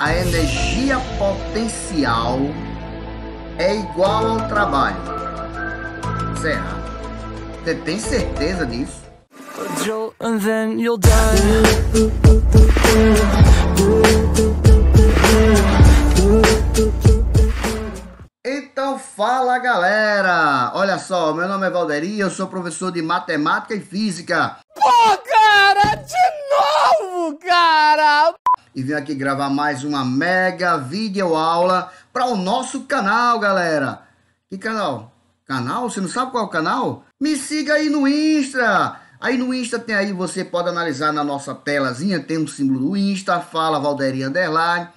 a energia potencial é igual ao trabalho. Será? Você tem certeza disso? Então fala, galera! Olha só, meu nome é Valderi, eu sou professor de matemática e física. Pô, cara, de novo, cara! E vim aqui gravar mais uma mega videoaula para o nosso canal, galera. Que canal? Canal? Você não sabe qual é o canal? Me siga aí no Insta. Aí no Insta tem aí, você pode analisar na nossa telazinha, tem um símbolo do Insta, fala Valderi Underline.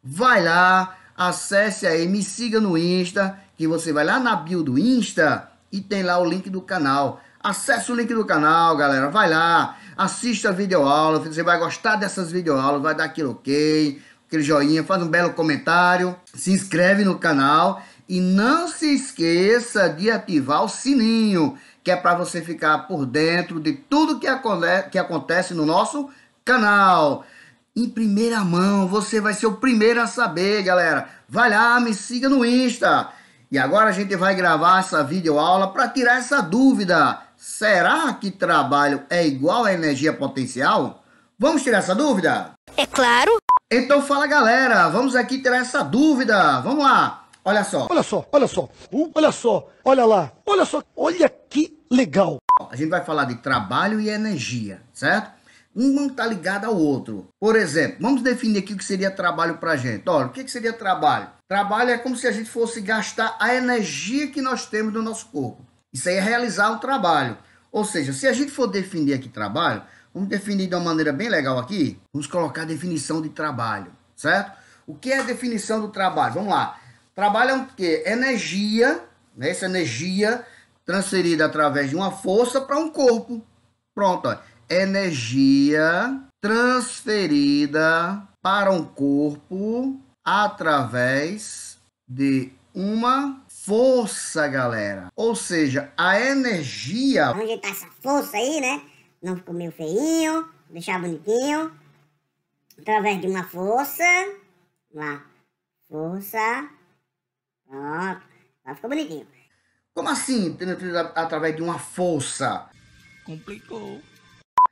Vai lá, acesse aí, me siga no Insta, que você vai lá na bio do Insta e tem lá o link do canal. Acesse o link do canal, galera, vai lá, assista a videoaula, você vai gostar dessas videoaulas, vai dar aquele ok, aquele joinha, faz um belo comentário, se inscreve no canal e não se esqueça de ativar o sininho, que é para você ficar por dentro de tudo que acontece no nosso canal. Em primeira mão, você vai ser o primeiro a saber, galera. Vai lá, me siga no Insta. E agora a gente vai gravar essa videoaula para tirar essa dúvida. Será que trabalho é igual a energia potencial? Vamos tirar essa dúvida? É claro. Então fala, galera, vamos aqui tirar essa dúvida. Vamos lá. Olha só. Olha só, olha só, olha só, olha lá, olha só, olha que legal. A gente vai falar de trabalho e energia, certo? Um não está ligado ao outro. Por exemplo, vamos definir aqui o que seria trabalho para a gente. Olha, o que seria trabalho? Trabalho é como se a gente fosse gastar a energia que nós temos no nosso corpo. Isso aí é realizar um trabalho. Ou seja, se a gente for definir aqui trabalho, vamos definir de uma maneira bem legal aqui. Vamos colocar a definição de trabalho, certo? O que é a definição do trabalho? Vamos lá. Trabalho é o quê? Energia, né? Essa energia transferida através de uma força para um corpo. Pronto, ó. Energia transferida para um corpo através de uma força, galera. Ou seja, a energia... Vamos ajeitar essa força aí, né? Não ficou meio feinho, deixar bonitinho. Através de uma força. Lá. Força. Pronto. Lá ficou bonitinho. Como assim? Através de uma força? Complicou.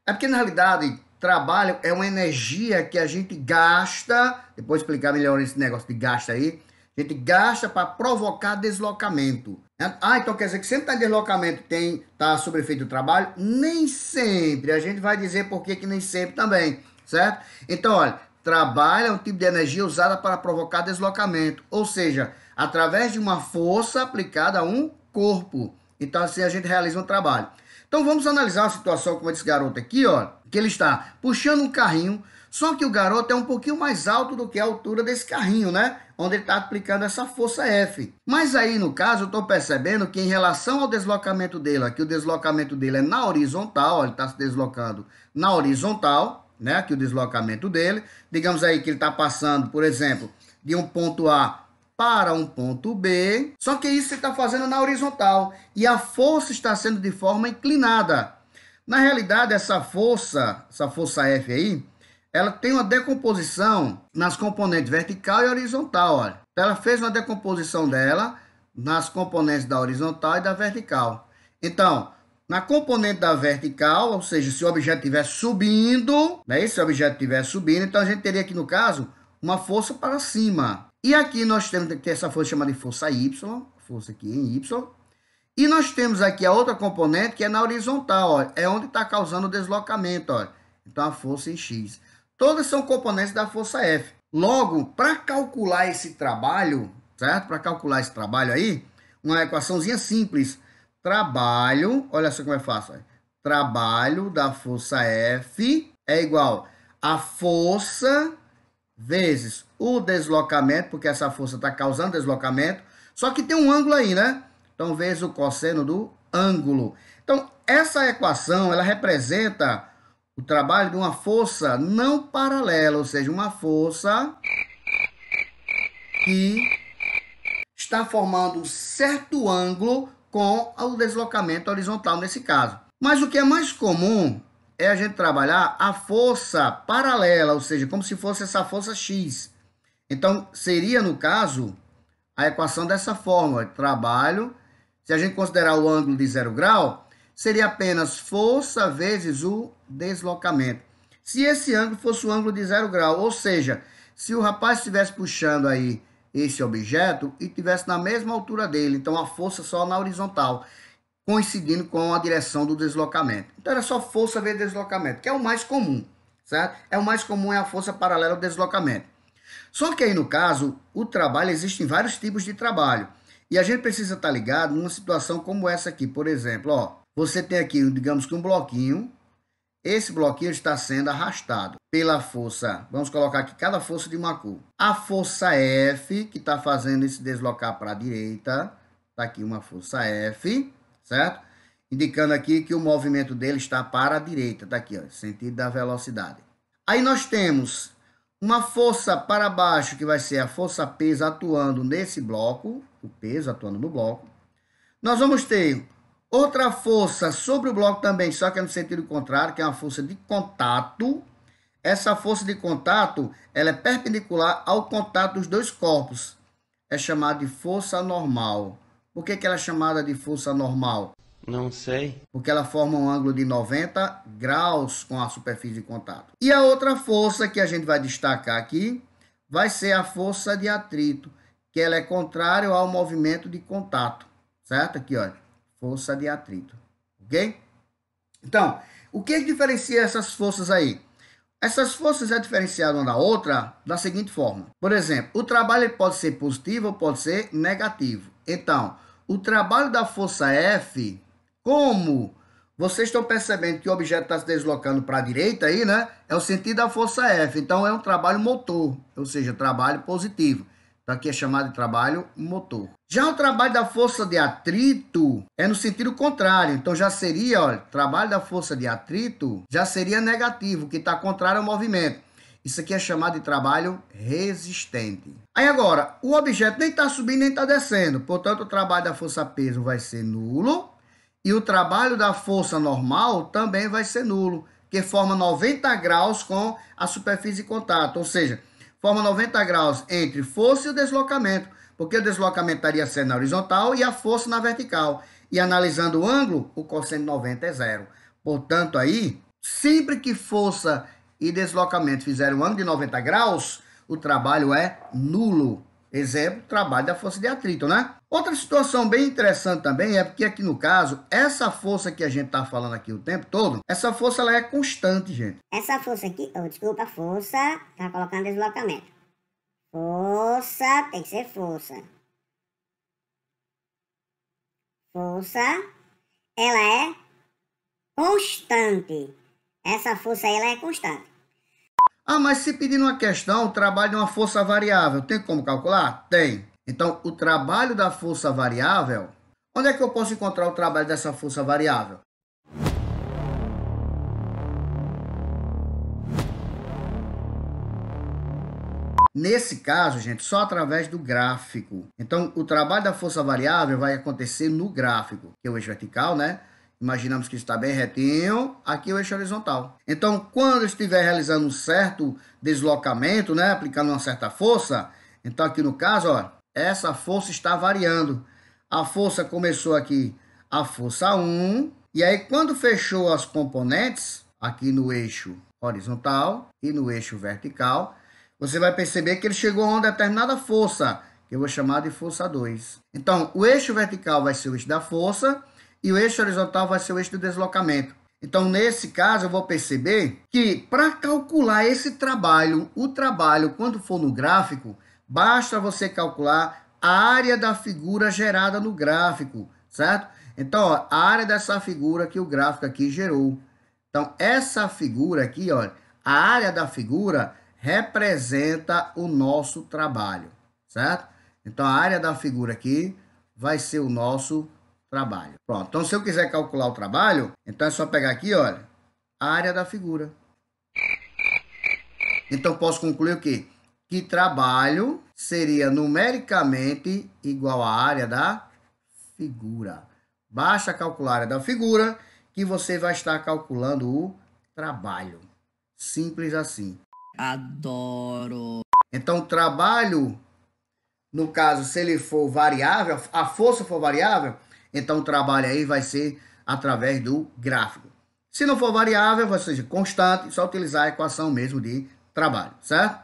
É porque, na realidade, trabalho é uma energia que a gente gasta, depois explicar melhor esse negócio de gasta aí, a gente gasta para provocar deslocamento. Então quer dizer que sempre está em deslocamento está sob efeito do trabalho? Nem sempre. A gente vai dizer por que nem sempre também, certo? Então, olha, trabalho é um tipo de energia usada para provocar deslocamento, ou seja, através de uma força aplicada a um corpo. Então, assim a gente realiza um trabalho. Então vamos analisar a situação como esse garoto aqui, ó, que ele está puxando um carrinho, só que o garoto é um pouquinho mais alto do que a altura desse carrinho, né? Onde ele está aplicando essa força F. Mas aí, no caso, eu estou percebendo que em relação ao deslocamento dele, aqui o deslocamento dele é na horizontal, ó, ele está se deslocando na horizontal, né? Aqui o deslocamento dele. Digamos aí que ele está passando, por exemplo, de um ponto A para um ponto B, só que isso você está fazendo na horizontal e a força está sendo de forma inclinada. Na realidade, essa força F aí, ela tem uma decomposição nas componentes vertical e horizontal, olha. Então, ela fez uma decomposição dela nas componentes da horizontal e da vertical. Então, na componente da vertical, ou seja, se o objeto estiver subindo, né, se o objeto estiver subindo, então a gente teria aqui, no caso, uma força para cima. E aqui nós temos que ter essa força chamada de força Y, força aqui em Y. E nós temos aqui a outra componente que é na horizontal, ó, é onde está causando o deslocamento, ó. Então a força em X. Todas são componentes da força F. Logo, para calcular esse trabalho, certo? Para calcular esse trabalho aí, uma equaçãozinha simples. Trabalho, olha só como é fácil. Ó. Trabalho da força F é igual a força vezes o deslocamento, porque essa força está causando deslocamento, só que tem um ângulo aí, né? Então, vezes o cosseno do ângulo. Então, essa equação, ela representa o trabalho de uma força não paralela, ou seja, uma força que está formando um certo ângulo com o deslocamento horizontal nesse caso. Mas o que é mais comum é a gente trabalhar a força paralela, ou seja, como se fosse essa força X. Então, seria, no caso, a equação dessa forma. Trabalho, se a gente considerar o ângulo de 0 grau, seria apenas força vezes o deslocamento. Se esse ângulo fosse o ângulo de 0 grau, ou seja, se o rapaz estivesse puxando aí esse objeto e estivesse na mesma altura dele, então a força só na horizontal, coincidindo com a direção do deslocamento. Então era só força vezes deslocamento, que é o mais comum, certo? O mais comum é a força paralela ao deslocamento. Só que aí no caso, o trabalho, existem vários tipos de trabalho. E a gente precisa estar ligado numa situação como essa aqui, por exemplo, ó. Você tem aqui, digamos que um bloquinho. Esse bloquinho está sendo arrastado pela força, vamos colocar aqui cada força de uma cor. A força F, que está fazendo esse deslocar para a direita, está aqui uma força F, certo? Indicando aqui que o movimento dele está para a direita, está aqui, ó, sentido da velocidade. Aí nós temos uma força para baixo, que vai ser a força peso atuando nesse bloco, o peso atuando no bloco. Nós vamos ter outra força sobre o bloco também, só que é no sentido contrário, que é uma força de contato. Essa força de contato, ela é perpendicular ao contato dos dois corpos. É chamada de força normal. Por que ela é chamada de força normal? Não sei. Porque ela forma um ângulo de 90 graus com a superfície de contato. E a outra força que a gente vai destacar aqui vai ser a força de atrito, que ela é contrária ao movimento de contato, certo? Aqui, ó. Força de atrito, ok? Então, o que diferencia essas forças aí? Essas forças é diferenciada uma da outra da seguinte forma. Por exemplo, o trabalho pode ser positivo ou pode ser negativo. Então, o trabalho da força F, como vocês estão percebendo que o objeto está se deslocando para a direita aí, né? É o sentido da força F. Então, é um trabalho motor, ou seja, trabalho positivo. Então, aqui é chamado de trabalho motor. Já o trabalho da força de atrito é no sentido contrário. Então, já seria, olha, trabalho da força de atrito já seria negativo, que está contrário ao movimento. Isso aqui é chamado de trabalho resistente. Aí agora, o objeto nem está subindo nem está descendo. Portanto, o trabalho da força peso vai ser nulo. E o trabalho da força normal também vai ser nulo, que forma 90 graus com a superfície de contato. Ou seja, forma 90 graus entre força e o deslocamento, porque o deslocamento estaria sendo na horizontal e a força na vertical. E analisando o ângulo, o cosseno de 90 é zero. Portanto, aí, sempre que força e deslocamento fizerem um ângulo de 90 graus, o trabalho é nulo. Exemplo, trabalho da força de atrito, né? Outra situação bem interessante também é porque aqui no caso, essa força que a gente tá falando aqui o tempo todo, essa força ela é constante, gente. Essa força aqui, desculpa, força, tá colocando deslocamento. Força, tem que ser força. Força, ela é constante. Essa força aí, ela é constante. Ah, mas se pedir uma questão, o trabalho de uma força variável, tem como calcular? Tem. Então, o trabalho da força variável, onde é que eu posso encontrar o trabalho dessa força variável? Nesse caso, gente, só através do gráfico. Então, o trabalho da força variável vai acontecer no gráfico, que é o eixo vertical, né? Imaginamos que está bem retinho, aqui é o eixo horizontal. Então, quando eu estiver realizando um certo deslocamento, né, aplicando uma certa força, então aqui no caso, ó, essa força está variando. A força começou aqui, a força 1, e aí quando fechou as componentes, aqui no eixo horizontal e no eixo vertical, você vai perceber que ele chegou a uma determinada força, que eu vou chamar de força 2. Então, o eixo vertical vai ser o eixo da força, e o eixo horizontal vai ser o eixo do deslocamento. Então, nesse caso, eu vou perceber que para calcular esse trabalho, o trabalho, quando for no gráfico, basta você calcular a área da figura gerada no gráfico, certo? Então, ó, a área dessa figura que o gráfico aqui gerou. Então, essa figura aqui, ó, a área da figura representa o nosso trabalho, certo? Então, a área da figura aqui vai ser o nosso trabalho. Pronto. Então, se eu quiser calcular o trabalho, então é só pegar aqui, olha, a área da figura. Então, posso concluir o quê? Que trabalho seria numericamente igual à área da figura. Basta calcular a área da figura que você vai estar calculando o trabalho. Simples assim. Adoro. Então, o trabalho, no caso, se ele for variável, a força for variável, então o trabalho aí vai ser através do gráfico. Se não for variável, ou seja, constante, só utilizar a equação mesmo de trabalho, certo?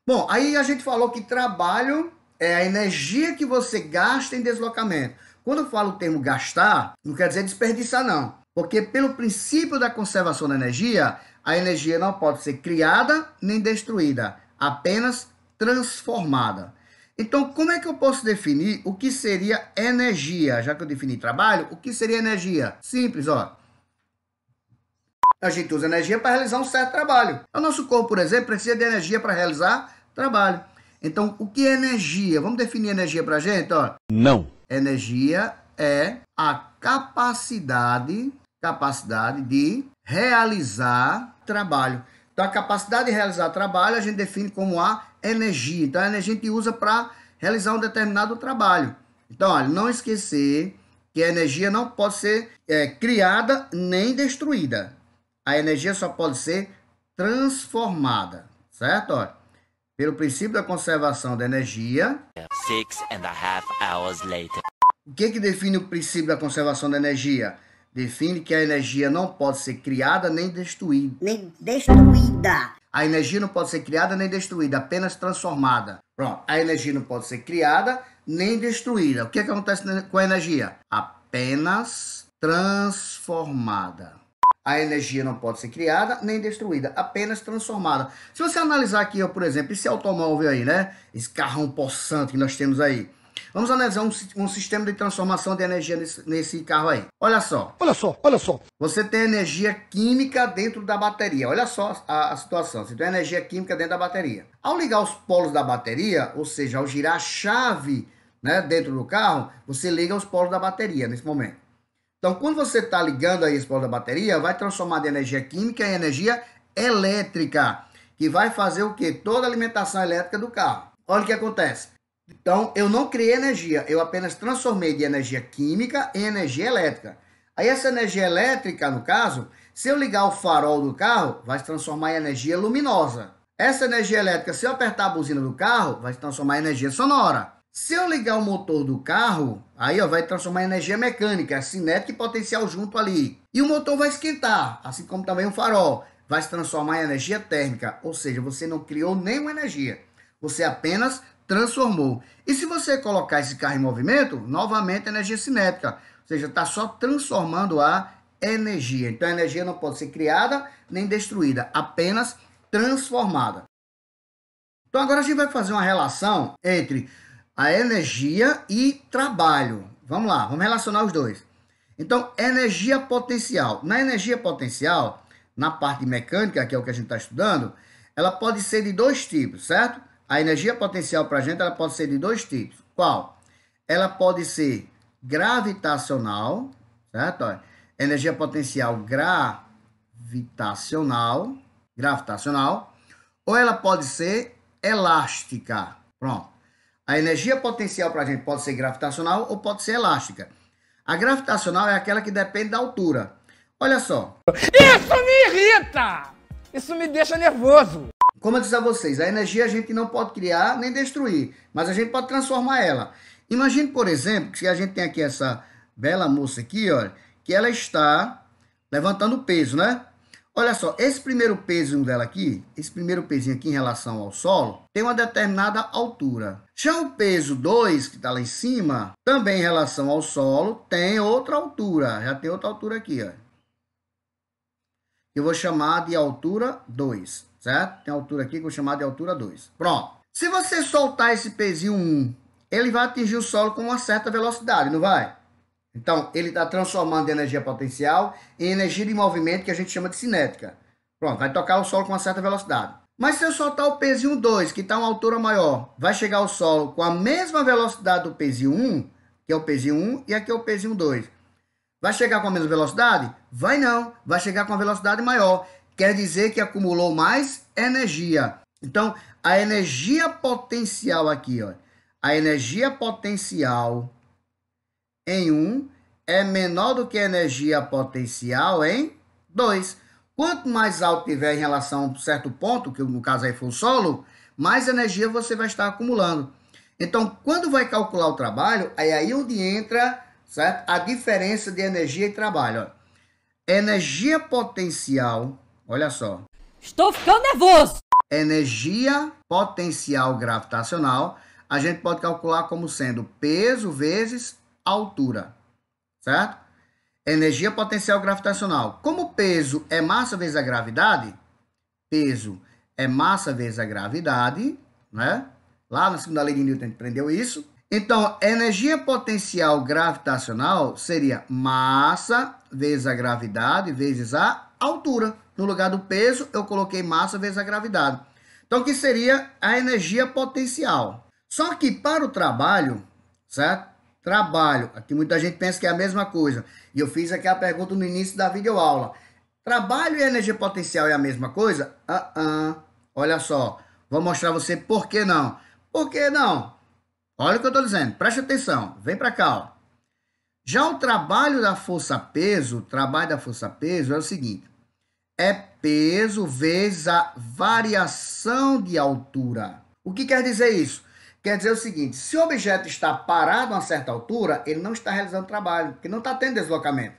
Bom, aí a gente falou que trabalho é a energia que você gasta em deslocamento. Quando eu falo o termo gastar, não quer dizer desperdiçar, não. Porque pelo princípio da conservação da energia, a energia não pode ser criada nem destruída, apenas transformada. Então, como é que eu posso definir o que seria energia? Já que eu defini trabalho, o que seria energia? Simples, ó. A gente usa energia para realizar um certo trabalho. O nosso corpo, por exemplo, precisa de energia para realizar trabalho. Então, o que é energia? Vamos definir energia para a gente, ó. Não. Energia é a capacidade de realizar trabalho. Então, a capacidade de realizar trabalho a gente define como a energia. Então, a energia a gente usa para realizar um determinado trabalho. Então, olha, não esquecer que a energia não pode ser criada nem destruída. A energia só pode ser transformada, certo? Olha, pelo princípio da conservação da energia. 6.5 hours later. O que define o princípio da conservação da energia? Define que a energia não pode ser criada nem destruída. A energia não pode ser criada nem destruída, apenas transformada. Pronto, a energia não pode ser criada nem destruída. O que acontece com a energia? Apenas transformada. A energia não pode ser criada nem destruída, apenas transformada. Se você analisar aqui, ó, por exemplo, esse automóvel aí, né? Esse carrão possante que nós temos aí. Vamos analisar um sistema de transformação de energia nesse carro aí. Olha só. Olha só, olha só. Você tem energia química dentro da bateria. Olha só a situação. Você tem energia química dentro da bateria. Ao ligar os polos da bateria, ou seja, ao girar a chave, né, dentro do carro, você liga os polos da bateria nesse momento. Então, quando você está ligando aí esse polo da bateria, vai transformar de energia química em energia elétrica, que vai fazer o quê? Toda a alimentação elétrica do carro. Olha o que acontece. Então, eu não criei energia, eu apenas transformei de energia química em energia elétrica. Aí essa energia elétrica, no caso, se eu ligar o farol do carro, vai se transformar em energia luminosa. Essa energia elétrica, se eu apertar a buzina do carro, vai se transformar em energia sonora. Se eu ligar o motor do carro, aí ó, vai transformar em energia mecânica, cinética e potencial junto ali. E o motor vai esquentar, assim como também o farol. Vai se transformar em energia térmica, ou seja, você não criou nenhuma energia. Você apenas transformou. E se você colocar esse carro em movimento, novamente energia cinética. Ou seja, está só transformando a energia. Então a energia não pode ser criada nem destruída, apenas transformada. Então agora a gente vai fazer uma relação entre a energia e trabalho. Vamos lá, vamos relacionar os dois. Então, energia potencial. Na energia potencial, na parte mecânica, que é o que a gente está estudando, ela pode ser de dois tipos, certo? A energia potencial para a gente, ela pode ser de dois tipos. Qual? Ela pode ser gravitacional, certo? Olha, energia potencial gravitacional, ou ela pode ser elástica. Pronto. A energia potencial para a gente pode ser gravitacional ou pode ser elástica. A gravitacional é aquela que depende da altura. Olha só. Isso me irrita! Isso me deixa nervoso. Como eu disse a vocês, a energia a gente não pode criar nem destruir, mas a gente pode transformar ela. Imagine, por exemplo, que a gente tem aqui essa bela moça aqui, olha, que ela está levantando peso, né? Olha só, esse primeiro peso dela aqui, esse primeiro pezinho aqui em relação ao solo, tem uma determinada altura. Já o peso 2, que está lá em cima, também em relação ao solo, tem outra altura. Já tem outra altura aqui, ó. Eu vou chamar de altura 2, certo? Tem altura aqui que eu vou chamar de altura 2. Pronto. Se você soltar esse pezinho 1, ele vai atingir o solo com uma certa velocidade, não vai? Então, ele está transformando de energia potencial em energia de movimento que a gente chama de cinética. Pronto, vai tocar o solo com uma certa velocidade. Mas se eu soltar o pezinho 2, que está a uma altura maior, vai chegar ao solo com a mesma velocidade do pezinho 1, que é o pezinho 1, e aqui é o pezinho 2. Vai chegar com a mesma velocidade? Vai não, vai chegar com uma velocidade maior. Quer dizer que acumulou mais energia. Então, a energia potencial aqui, ó, a energia potencial em 1 é menor do que a energia potencial em 2. Quanto mais alto tiver em relação a um certo ponto, que no caso aí foi o solo, mais energia você vai estar acumulando. Então, quando vai calcular o trabalho, é aí onde entra, certo? A diferença de energia e trabalho. Ó. Energia potencial, olha só. Estou ficando nervoso. Energia potencial gravitacional, a gente pode calcular como sendo peso vezes altura, certo? Energia potencial gravitacional. Como peso é massa vezes a gravidade, peso é massa vezes a gravidade, né? Lá na segunda lei de Newton a gente aprendeu isso. Então, energia potencial gravitacional seria massa vezes a gravidade vezes a altura. No lugar do peso, eu coloquei massa vezes a gravidade. Então, que seria a energia potencial. Só que para o trabalho, certo? Trabalho, aqui muita gente pensa que é a mesma coisa. E eu fiz aqui a pergunta no início da videoaula. Trabalho e energia potencial é a mesma coisa? Olha só, vou mostrar a você por que não. Por que não? Olha o que eu estou dizendo, preste atenção, vem para cá. Ó. Já o trabalho da força-peso, é o seguinte. É peso vezes a variação de altura. O que quer dizer isso? Quer dizer o seguinte, se o objeto está parado a uma certa altura, ele não está realizando trabalho, porque não está tendo deslocamento.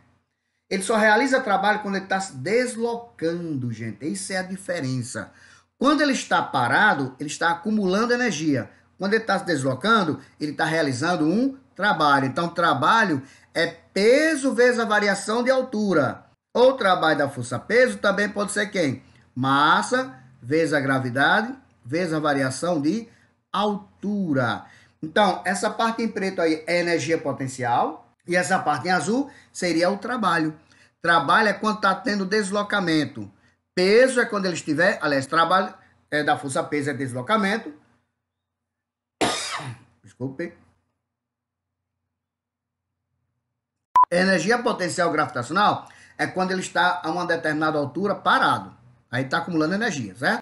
Ele só realiza trabalho quando ele está se deslocando, gente. Isso é a diferença. Quando ele está parado, ele está acumulando energia. Quando ele está se deslocando, ele está realizando um trabalho. Então, trabalho é peso vezes a variação de altura. Ou trabalho da força-peso também pode ser quem? Massa vezes a gravidade vezes a variação de altura. Então, essa parte em preto aí é energia potencial e essa parte em azul seria o trabalho. Trabalho é quando está tendo deslocamento. Peso é quando ele estiver, aliás, trabalho é da força-peso é deslocamento. Desculpe. Energia potencial gravitacional é quando ele está a uma determinada altura parado. Aí está acumulando energia, certo?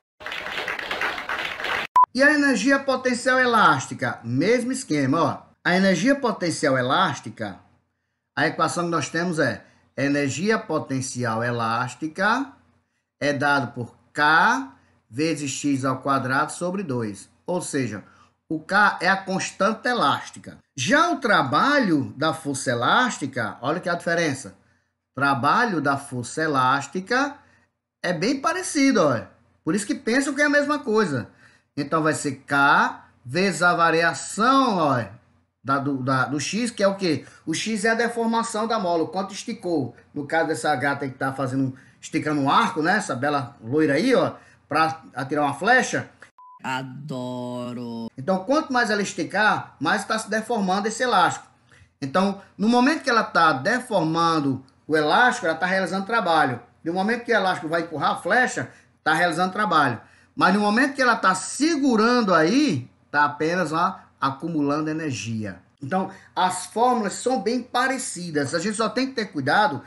E a energia potencial elástica? Mesmo esquema, ó. A energia potencial elástica, a equação que nós temos é energia potencial elástica é dado por K vezes x ao quadrado sobre 2. Ou seja, o K é a constante elástica. Já o trabalho da força elástica, olha que é a diferença. Trabalho da força elástica é bem parecido, olha. Por isso que pensam que é a mesma coisa. Então, vai ser K vezes a variação, olha, do X, que é o quê? O X é a deformação da mola, o quanto esticou. No caso dessa gata aí que tá esticando um arco, né? Essa bela loira aí, ó, para atirar uma flecha. Adoro. Então, quanto mais ela esticar, mais está se deformando esse elástico. Então, no momento que ela está deformando o elástico, ela está realizando trabalho. No momento que o elástico vai empurrar a flecha, está realizando trabalho. Mas no momento que ela está segurando aí, está apenas lá acumulando energia. Então, as fórmulas são bem parecidas. A gente só tem que ter cuidado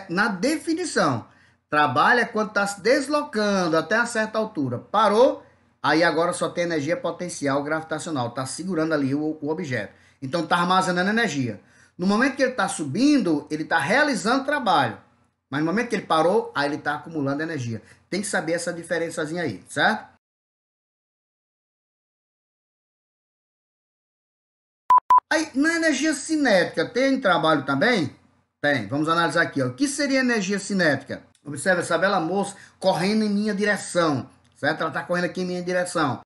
na definição. Trabalho é quando está se deslocando até uma certa altura. Parou, aí agora só tem energia potencial gravitacional. Está segurando ali o objeto. Então, está armazenando energia. No momento que ele está subindo, ele está realizando trabalho. Mas no momento que ele parou, aí ele está acumulando energia. Tem que saber essa diferençazinha aí, certo? Aí, na energia cinética, tem trabalho também? Tem. Vamos analisar aqui, ó. O que seria energia cinética? Observe essa bela moça correndo em minha direção, certo? Ela está correndo aqui em minha direção.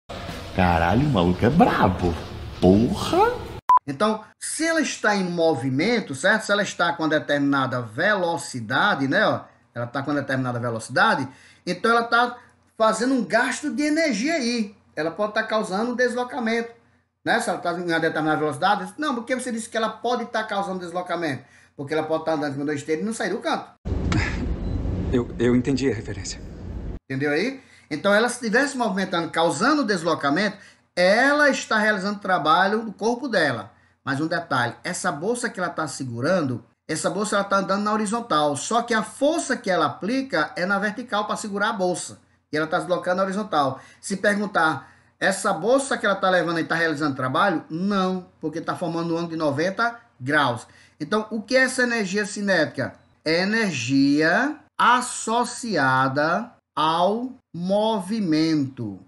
Caralho, o maluco é brabo. Porra! Então, se ela está em movimento, certo? Se ela está com uma determinada velocidade, né? Ó, ela está com uma determinada velocidade, então ela está fazendo um gasto de energia aí. Ela pode estar causando um deslocamento, né? Se ela está em uma determinada velocidade, não, porque você disse que ela pode estar causando deslocamento? Porque ela pode estar andando em cima da esteira e não sair do canto. Eu entendi a referência. Entendeu aí? Então, ela se estivesse se movimentando, causando deslocamento, ela está realizando trabalho do corpo dela. Mas um detalhe, essa bolsa que ela está segurando, essa bolsa ela está andando na horizontal. Só que a força que ela aplica é na vertical para segurar a bolsa. E ela está se deslocando na horizontal. Se perguntar, essa bolsa que ela está levando e está realizando trabalho? Não, porque está formando um ângulo de 90 graus. Então, o que é essa energia cinética? É energia associada ao movimento.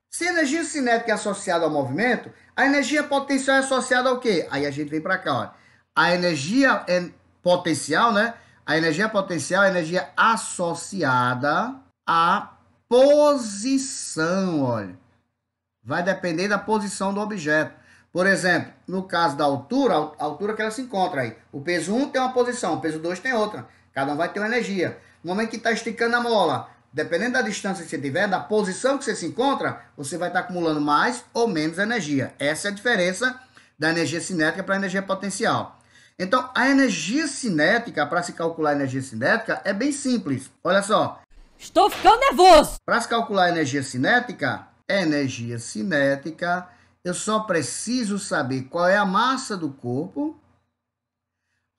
Se a energia cinética é associada ao movimento, a energia potencial é associada ao quê? Aí a gente vem para cá, ó. A energia potencial, né? A energia potencial é a energia associada à posição, olha. Vai depender da posição do objeto. Por exemplo, no caso da altura, a altura que ela se encontra aí. O peso 1 tem uma posição, o peso 2 tem outra. Cada um vai ter uma energia. No momento que está esticando a mola, dependendo da distância que você tiver, da posição que você se encontra, você vai estar acumulando mais ou menos energia. Essa é a diferença da energia cinética para a energia potencial. Então, a energia cinética, para se calcular a energia cinética, é bem simples. Olha só. Estou ficando nervoso. Para se calcular a energia cinética, eu só preciso saber qual é a massa do corpo,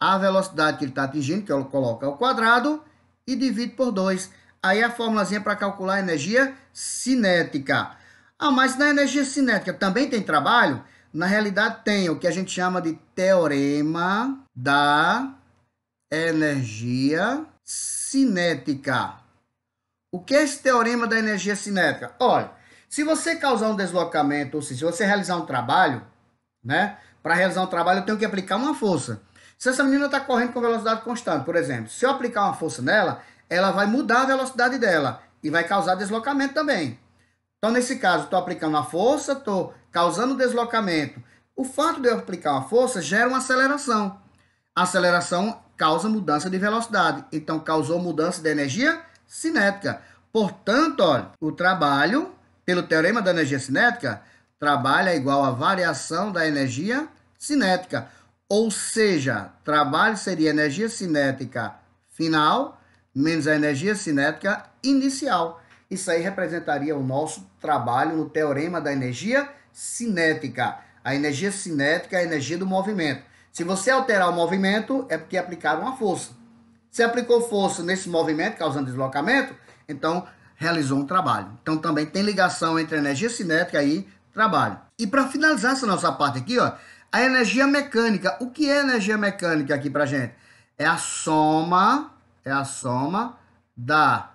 a velocidade que ele está atingindo, que eu coloco ao quadrado, e divido por 2. Aí a formulazinha para calcular a energia cinética. Ah, mas na energia cinética também tem trabalho? Na realidade tem o que a gente chama de teorema da energia cinética. O que é esse teorema da energia cinética? Olha, se você causar um deslocamento, ou seja, se você realizar um trabalho, né? Para realizar um trabalho eu tenho que aplicar uma força. Se essa menina está correndo com velocidade constante, por exemplo, se eu aplicar uma força nela, ela vai mudar a velocidade dela e vai causar deslocamento também. Então, nesse caso, estou aplicando uma força, estou causando deslocamento. O fato de eu aplicar uma força gera uma aceleração. A aceleração causa mudança de velocidade. Então, causou mudança de energia cinética. Portanto, olha, o trabalho, pelo teorema da energia cinética, trabalho é igual a variação da energia cinética. Ou seja, trabalho seria energia cinética final menos a energia cinética inicial. Isso aí representaria o nosso trabalho no teorema da energia cinética. A energia cinética é a energia do movimento. Se você alterar o movimento, é porque aplicaram uma força. Se aplicou força nesse movimento, causando deslocamento, então realizou um trabalho. Então também tem ligação entre energia cinética e trabalho. E para finalizar essa nossa parte aqui, ó, a energia mecânica. O que é energia mecânica aqui pra gente? É a soma da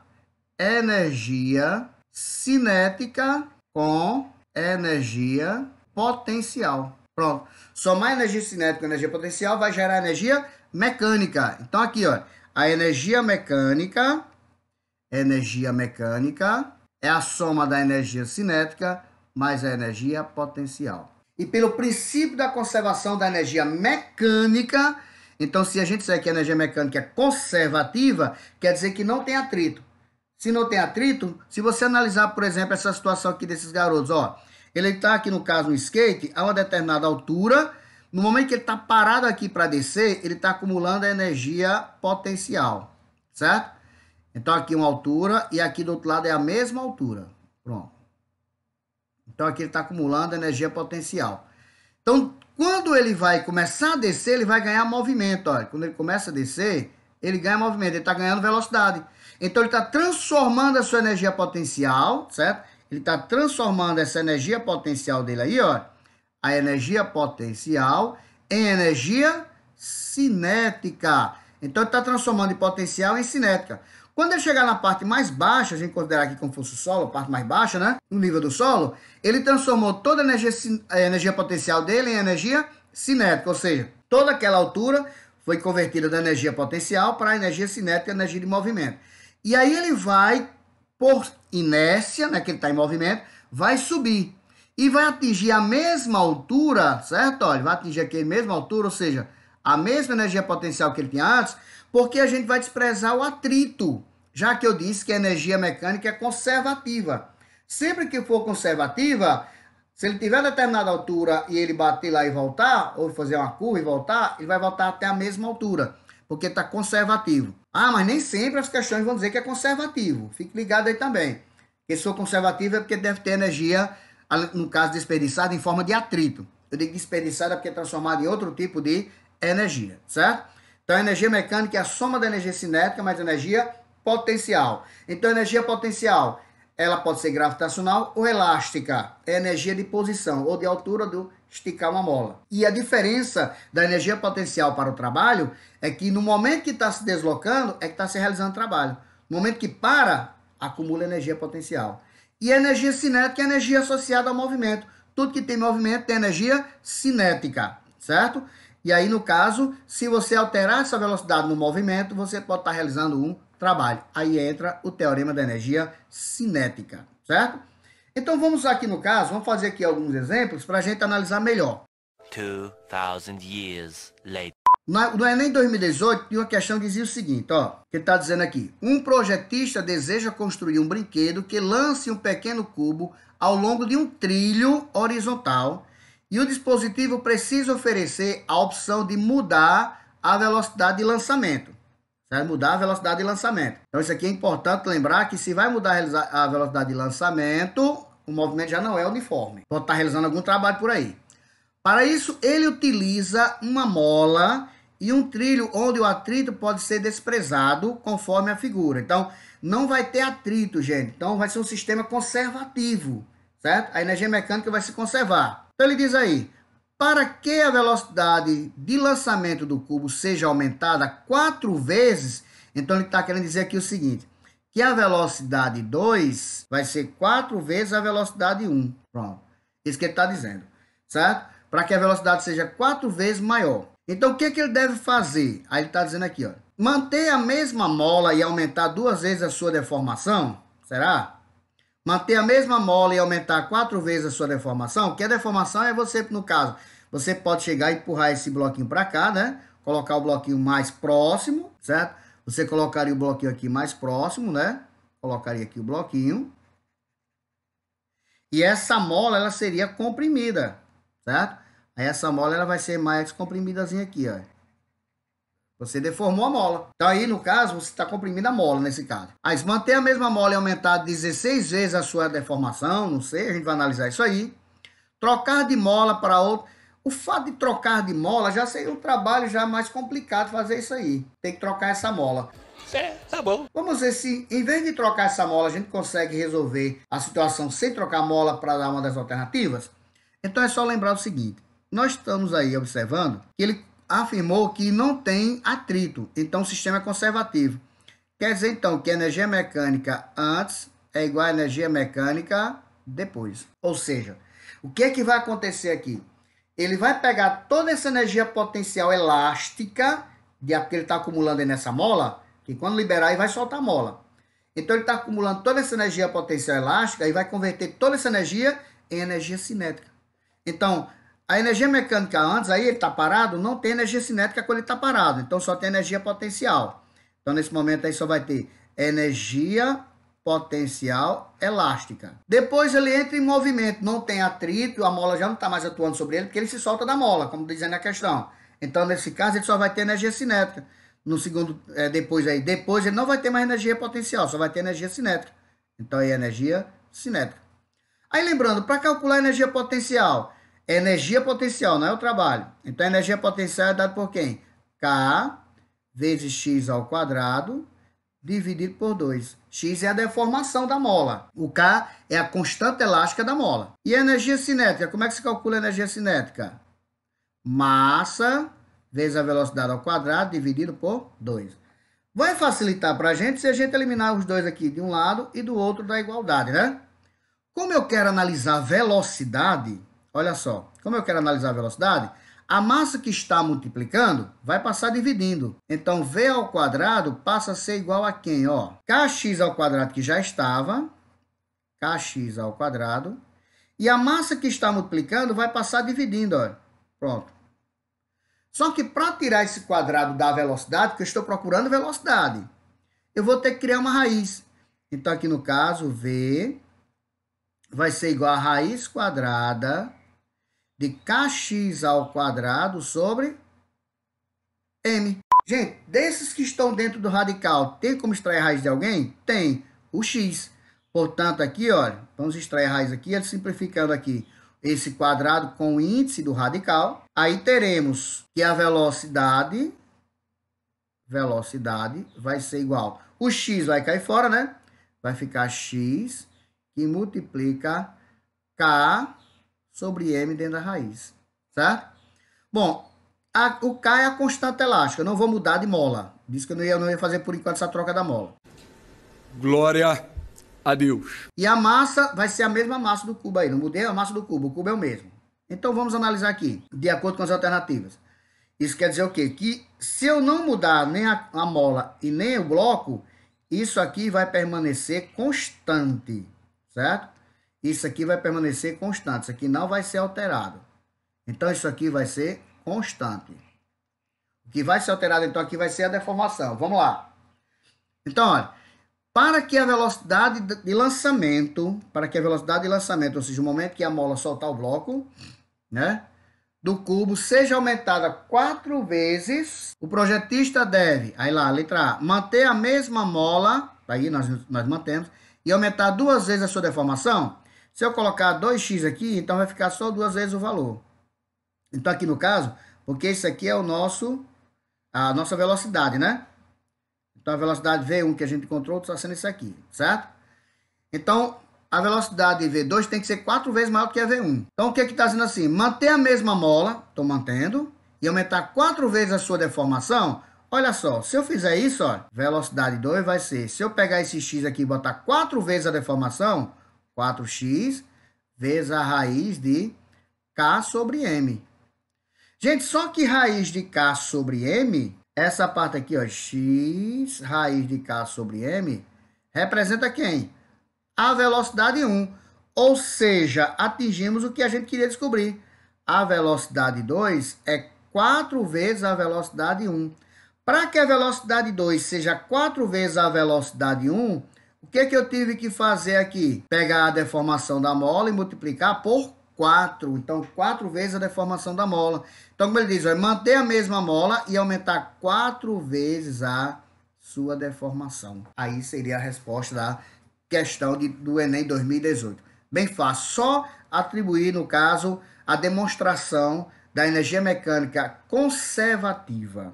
energia cinética com energia potencial. Pronto. Somar energia cinética com energia potencial vai gerar energia mecânica. Então aqui, ó, a energia mecânica é a soma da energia cinética mais a energia potencial. E pelo princípio da conservação da energia mecânica, então se a gente disser que a energia mecânica é conservativa, quer dizer que não tem atrito. Se não tem atrito, se você analisar, por exemplo, essa situação aqui desses garotos, ó, ele está aqui no caso no skate, a uma determinada altura, no momento que ele está parado aqui para descer, ele está acumulando a energia potencial, certo? Então aqui uma altura e aqui do outro lado é a mesma altura. Pronto. Então aqui ele está acumulando energia potencial. Então quando ele vai começar a descer, ele vai ganhar movimento. Olha. Quando ele começa a descer, ele ganha movimento, ele está ganhando velocidade. Então ele está transformando a sua energia potencial, certo? Ele está transformando essa energia potencial dele aí, ó, a energia potencial em energia cinética. Então ele está transformando de potencial em cinética. Quando ele chegar na parte mais baixa, a gente considerar aqui como fosse o solo, a parte mais baixa, né? No nível do solo, ele transformou toda a energia potencial dele em energia cinética. Ou seja, toda aquela altura foi convertida da energia potencial para a energia cinética, energia de movimento. E aí ele vai, por inércia, né, que ele está em movimento, vai subir. E vai atingir a mesma altura, certo? Olha, vai atingir aqui a mesma altura, ou seja, a mesma energia potencial que ele tinha antes, porque a gente vai desprezar o atrito. Já que eu disse que a energia mecânica é conservativa. Sempre que for conservativa, se ele tiver determinada altura e ele bater lá e voltar, ou fazer uma curva e voltar, ele vai voltar até a mesma altura, porque está conservativo. Ah, mas nem sempre as questões vão dizer que é conservativo. Fique ligado aí também. Que se for conservativo é porque deve ter energia, no caso desperdiçada, em forma de atrito. Eu digo desperdiçada porque é transformada em outro tipo de energia, certo? Então a energia mecânica é a soma da energia cinética mais energia potencial. Então a energia potencial, ela pode ser gravitacional ou elástica. É energia de posição ou de altura do esticar uma mola. E a diferença da energia potencial para o trabalho é que no momento que está se deslocando, é que está se realizando trabalho. No momento que para, acumula energia potencial. E a energia cinética é energia associada ao movimento. Tudo que tem movimento tem energia cinética, certo? E aí, no caso, se você alterar essa velocidade no movimento, você pode estar realizando um trabalho. Aí entra o teorema da energia cinética, certo? Então, vamos aqui no caso, vamos fazer aqui alguns exemplos para a gente analisar melhor. 2000 years later. No Enem 2018, tinha uma questão que dizia o seguinte, ó, que ele está dizendo aqui. Um projetista deseja construir um brinquedo que lance um pequeno cubo ao longo de um trilho horizontal e o dispositivo precisa oferecer a opção de mudar a velocidade de lançamento. Certo? Mudar a velocidade de lançamento. Então, isso aqui é importante lembrar que se vai mudar a velocidade de lançamento, o movimento já não é uniforme. Pode estar realizando algum trabalho por aí. Para isso, ele utiliza uma mola e um trilho onde o atrito pode ser desprezado conforme a figura. Então, não vai ter atrito, gente. Então, vai ser um sistema conservativo, certo? A energia mecânica vai se conservar. Então, ele diz aí, para que a velocidade de lançamento do cubo seja aumentada 4 vezes, então ele está querendo dizer aqui o seguinte, que a velocidade 2 vai ser 4 vezes a velocidade 1. Pronto. Isso que ele está dizendo, certo? Para que a velocidade seja 4 vezes maior. Então, o que ele deve fazer? Aí ele está dizendo aqui, ó. Manter a mesma mola e aumentar 2 vezes a sua deformação? Será? Manter a mesma mola e aumentar 4 vezes a sua deformação? Que a deformação é você, no caso, você pode chegar e empurrar esse bloquinho para cá, né? Colocar o bloquinho mais próximo, certo? Você colocaria o bloquinho aqui mais próximo, né? Colocaria aqui o bloquinho. E essa mola, ela seria comprimida, certo? Aí essa mola ela vai ser mais comprimidazinha aqui, ó. Você deformou a mola. Então aí, no caso, você está comprimindo a mola nesse caso. Aí, se manter a mesma mola e aumentar 16 vezes a sua deformação, não sei, a gente vai analisar isso aí. Trocar de mola para outra. O fato de trocar de mola já seria um trabalho já mais complicado fazer isso aí. Tem que trocar essa mola. Tá bom. Vamos ver se, em vez de trocar essa mola, a gente consegue resolver a situação sem trocar a mola para dar uma das alternativas. Então é só lembrar o seguinte. Nós estamos aí observando que ele afirmou que não tem atrito, então o sistema é conservativo. Quer dizer, então, que a energia mecânica antes é igual a energia mecânica depois. Ou seja, o que é que vai acontecer aqui? Ele vai pegar toda essa energia potencial elástica que ele está acumulando aí nessa mola, que quando liberar, ele vai soltar a mola. Então, ele está acumulando toda essa energia potencial elástica e vai converter toda essa energia em energia cinética. Então, a energia mecânica antes, aí ele está parado, não tem energia cinética quando ele está parado. Então, só tem energia potencial. Então, nesse momento aí só vai ter energia potencial elástica. Depois ele entra em movimento, não tem atrito, a mola já não está mais atuando sobre ele, porque ele se solta da mola, como dizendo a questão. Então, nesse caso, ele só vai ter energia cinética. No segundo, depois ele não vai ter mais energia potencial, só vai ter energia cinética. Então, aí é energia cinética. Aí, lembrando, para calcular a energia potencial, energia potencial, não é o trabalho. Então, a energia potencial é dada por quem? K vezes x ao quadrado dividido por 2. X é a deformação da mola. O K é a constante elástica da mola. E a energia cinética? Como é que se calcula a energia cinética? Massa vezes a velocidade ao quadrado dividido por 2. Vai facilitar para a gente se a gente eliminar os dois aqui de um lado e do outro da igualdade, né? Como eu quero analisar velocidade... Olha só, como eu quero analisar a velocidade, a massa que está multiplicando vai passar dividindo. Então, V ao quadrado passa a ser igual a quem? Ó, Kx ao quadrado que já estava, Kx ao quadrado, e a massa que está multiplicando vai passar dividindo, ó. Pronto. Só que para tirar esse quadrado da velocidade, que eu estou procurando velocidade, eu vou ter que criar uma raiz. Então, aqui no caso, V vai ser igual a raiz quadrada de Kx ao quadrado sobre M. Gente, desses que estão dentro do radical, tem como extrair a raiz de alguém? Tem, o X. Portanto, aqui, olha, vamos extrair a raiz aqui, simplificando aqui esse quadrado com o índice do radical. Aí teremos que a velocidade vai ser igual. O X vai cair fora, né? Vai ficar X que multiplica K sobre M dentro da raiz, certo? Bom, o K é a constante elástica, eu não vou mudar de mola. Disse que eu não ia fazer por enquanto essa troca da mola. Glória a Deus. E a massa vai ser a mesma massa do cubo aí. Não mudei a massa do cubo. O cubo é o mesmo. Então vamos analisar aqui, de acordo com as alternativas. Isso quer dizer o quê? Que se eu não mudar nem a mola e nem o bloco, isso aqui vai permanecer constante, certo? Isso aqui vai permanecer constante. Isso aqui não vai ser alterado. Então isso aqui vai ser constante. O que vai ser alterado então aqui vai ser a deformação. Vamos lá. Então, olha, para que a velocidade de lançamento, ou seja, o momento que a mola soltar o bloco, né, do cubo seja aumentada 4 vezes, o projetista deve, aí lá, letra A, manter a mesma mola, aí nós mantemos, e aumentar 2 vezes a sua deformação. Se eu colocar 2x aqui, então vai ficar só 2 vezes o valor. Então aqui no caso, porque isso aqui é a nossa velocidade, né? Então a velocidade V1 que a gente encontrou está sendo isso aqui, certo? Então a velocidade de V2 tem que ser 4 vezes maior que a V1. Então o que está dizendo assim? Manter a mesma mola, estou mantendo, e aumentar 4 vezes a sua deformação. Olha só, se eu fizer isso, ó, velocidade 2 vai ser, se eu pegar esse x aqui e botar 4 vezes a deformação, 4x vezes a raiz de K sobre M. Gente, só que raiz de K sobre M, essa parte aqui, ó, x raiz de K sobre M, representa quem? A velocidade 1. Ou seja, atingimos o que a gente queria descobrir. A velocidade 2 é 4 vezes a velocidade 1. Para que a velocidade 2 seja 4 vezes a velocidade 1, o que eu tive que fazer aqui? Pegar a deformação da mola e multiplicar por 4. Então, 4 vezes a deformação da mola. Então, como ele diz, vai manter a mesma mola e aumentar 4 vezes a sua deformação. Aí seria a resposta da questão do Enem 2018. Bem fácil. Só atribuir, no caso, a demonstração da energia mecânica conservativa.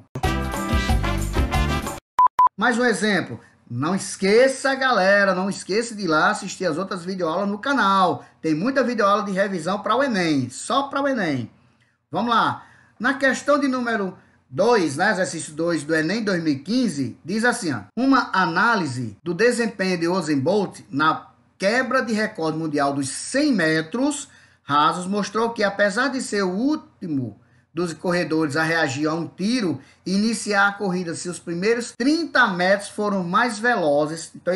Mais um exemplo. Não esqueça, galera, não esqueça de ir lá assistir as outras videoaulas no canal. Tem muita videoaula de revisão para o Enem, só para o Enem. Vamos lá. Na questão de número 2, né, exercício 2 do Enem 2015, diz assim, ó, uma análise do desempenho de Usain Bolt na quebra de recorde mundial dos 100 metros rasos mostrou que, apesar de ser o último dos corredores a reagir a um tiro e iniciar a corrida, se os primeiros 30 metros foram mais velozes. Então,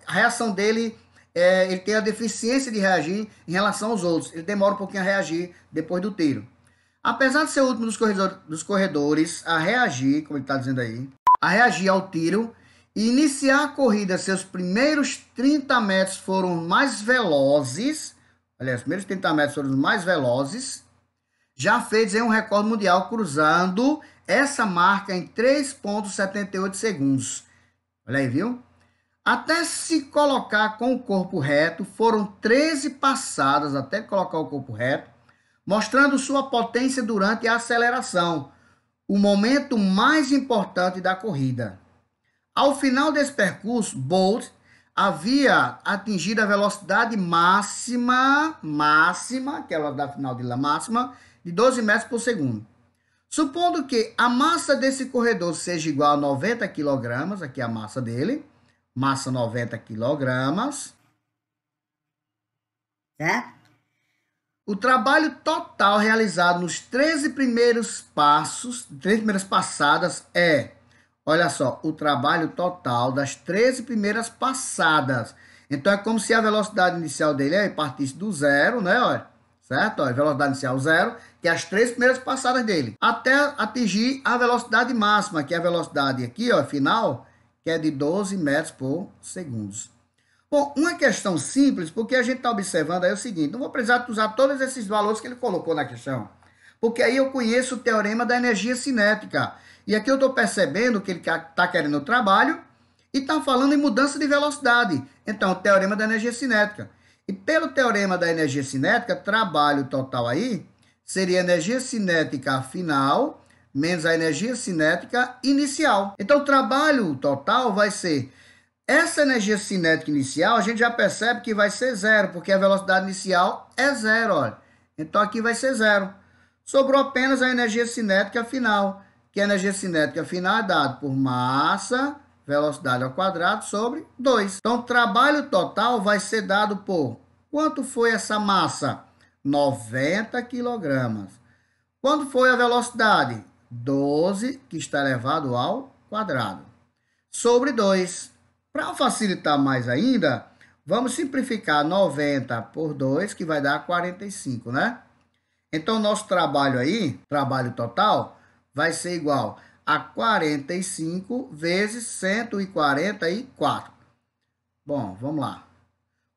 a reação dele, ele tem a deficiência de reagir em relação aos outros. Ele demora um pouquinho a reagir depois do tiro. Apesar de ser o último dos corredores a reagir, como ele está dizendo aí, a reagir ao tiro e iniciar a corrida, seus primeiros 30 metros foram mais velozes. Aliás, os primeiros 30 metros foram os mais velozes. Já fez um recorde mundial cruzando essa marca em 3,78 segundos. Olha aí, viu? Até se colocar com o corpo reto, foram 13 passadas até colocar o corpo reto, mostrando sua potência durante a aceleração, o momento mais importante da corrida. Ao final desse percurso, Bolt havia atingido a velocidade máxima, que é a velocidade final dele, máxima, de 12 metros por segundo. Supondo que a massa desse corredor seja igual a 90 kg, aqui é a massa dele, massa 90 kg, certo? O trabalho total realizado nos 13 primeiros passos, 13 primeiras passadas é, olha só, o trabalho total das 13 primeiras passadas. Então é como se a velocidade inicial dele partisse do zero, né, olha, certo? Olha, velocidade inicial zero, que é as 3 primeiras passadas dele, até atingir a velocidade máxima, que é a velocidade aqui, ó, final, que é de 12 metros por segundo. Bom, uma questão simples, porque a gente está observando aí o seguinte, não vou precisar usar todos esses valores que ele colocou na questão, porque aí eu conheço o teorema da energia cinética, e aqui eu estou percebendo que ele está querendo o trabalho e está falando em mudança de velocidade, então o teorema da energia cinética. E pelo teorema da energia cinética, trabalho total aí seria a energia cinética final menos a energia cinética inicial. Então o trabalho total vai ser essa energia cinética inicial, a gente já percebe que vai ser zero, porque a velocidade inicial é zero, olha. Então aqui vai ser zero. Sobrou apenas a energia cinética final, que a energia cinética final é dada por massa velocidade ao quadrado sobre 2. Então, o trabalho total vai ser dado por... Quanto foi essa massa? 90 quilogramas. Quanto foi a velocidade? 12, que está elevado ao quadrado. Sobre 2. Para facilitar mais ainda, vamos simplificar 90 por 2, que vai dar 45, né? Então, nosso trabalho aí, trabalho total, vai ser igual a 45 vezes 144. Bom, vamos lá.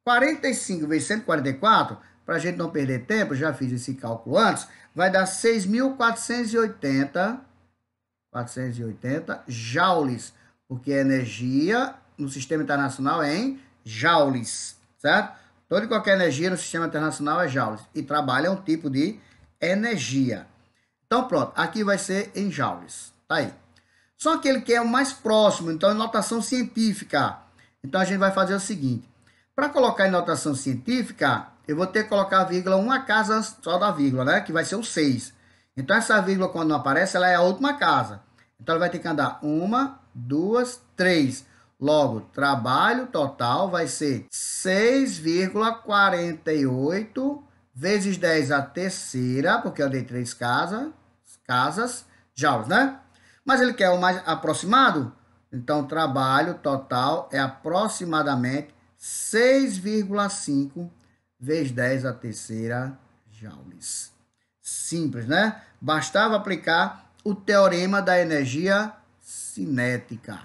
45 vezes 144, para a gente não perder tempo, já fiz esse cálculo antes, vai dar 6.480 joules, porque a energia no sistema internacional é em joules, certo? Toda e qualquer energia no sistema internacional é joules, e trabalho é um tipo de energia. Então, pronto, aqui vai ser em joules, tá aí. Só aquele que é o mais próximo, então em notação científica. Então, a gente vai fazer o seguinte. Para colocar em notação científica, eu vou ter que colocar a vírgula uma casa só da vírgula, né? Que vai ser o 6. Então, essa vírgula, quando não aparece, ela é a última casa. Então, ela vai ter que andar 1, 2, 3. Logo, trabalho total vai ser 6,48 vezes 10 a terceira, porque eu dei 3 casas, joules, né? Mas ele quer o mais aproximado? Então, trabalho total é aproximadamente 6,5 vezes 10 a terceira joules. Simples, né? Bastava aplicar o teorema da energia cinética.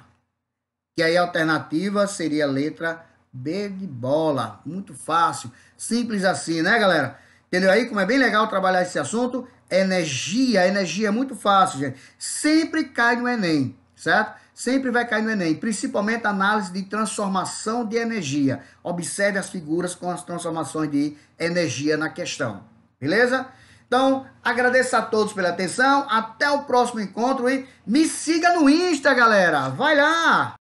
Que aí a alternativa seria a letra B de bola. Muito fácil. Simples assim, né, galera? Entendeu aí como é bem legal trabalhar esse assunto? Energia é muito fácil, gente. Sempre cai no Enem, certo? Sempre vai cair no Enem, principalmente análise de transformação de energia. Observe as figuras com as transformações de energia na questão, beleza? Então, agradeço a todos pela atenção, até o próximo encontro e me siga no Insta, galera. Vai lá!